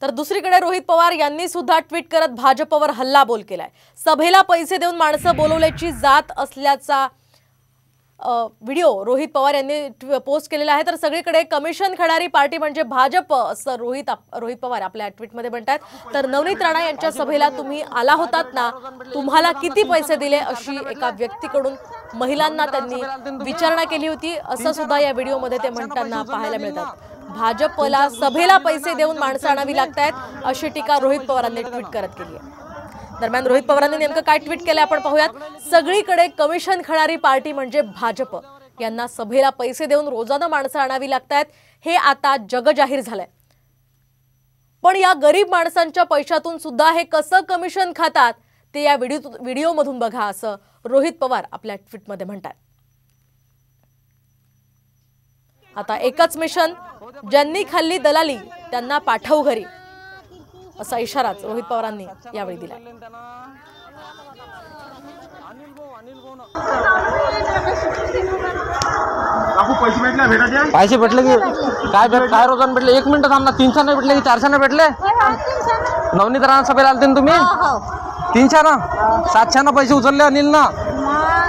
तर दुसरीकडे रोहित पवार यांनी सुद्धा ट्विट करत भाजपवर हल्लाबोल केलाय। सभेला पैसे देऊन माणसं बोलवल्याची जात असल्याचा व्हिडिओ रोहित पवार यांनी पोस्ट केलेला आहे। तर सगळीकडे कमिशन खणारी पार्टी म्हणजे भाजप असं रोहित पवार आपल्या ट्विटमध्ये म्हणतात। तर नवनीत राणा यांच्या सभेला तुम्ही आला होतात ना, तुम्हाला किती पैसे दिले अशी एका व्यक्तीकडून महिलांना त्यांनी विचारणा केली होती, असं सुद्धा या व्हिडिओमध्ये ते म्हणताना पाहायला मिळतात। भाजपला सभेला पैसे देऊन माणसं आणावी लागतात अशी टीका रोहित पवारांनी ट्विट करत केली आहे। दरम्यान रोहित पवारांनी नेमकं काय ट्विट केलं आपण पाहूयात। सगळीकडे कमिशन खणारी पार्टी म्हणजे भाजप, यांना सभेला पैसे देऊन रोजानं माणसं आणावी लागतात हे आता जगजाहीर झालंय। पण या गरीब माणसांच्या पैशातून सुद्धा हे कसं कमिशन खातात ते या व्हिडिओमधून बघा, असं रोहित पवार आपल्या ट्विटमध्ये म्हणतात। आता एकच मिशन, ज्यांनी खाल्ली दलाली त्यांना पाठव घरी, असा इशाराच रोहित पवारांनी यावेळी दिला। पैसे भेटले की काय रोजान भेटले? 1 मिनिट थांब ना। 300 नाही भेटले की 400 नाही भेटले? नवनीत राणा सभेला आलते ना तुम्ही? 300 ना? 700 ना पैसे उचलले अनिल ना?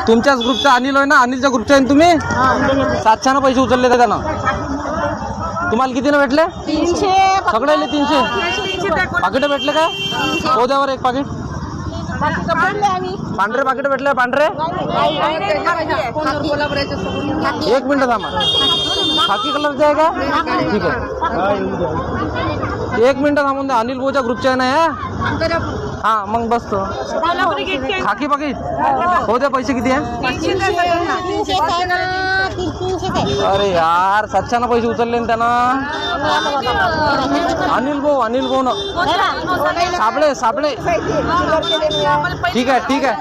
तुमच्याच ग्रुपचा अनिल आहे ना? अनिलच्या ग्रुपचा आहे तुम्ही? 700 ना पैसे उचलले त्यानं। तुम्हाला किती ना भेटले? 300 सगळ्याले 300 पाकिट भेटले का? हो द्यावर एक पाकिट पांढरे पाकिट भेटले। पांढरे 1 मिनिट थांबा। खाकी कलरचे आहे का? ठीक आहे, 1 मिनिट थांबून द्या। अनिल भाऊच्या ग्रुपच्या आहे ना? हा मग बसतो। खाकी पाकिट हो द्या। पैसे किती आहे? अरे यार 700 ना पैसे उचलले ना त्यानं। अनिल भाऊ ना साबळे ठीक आहे।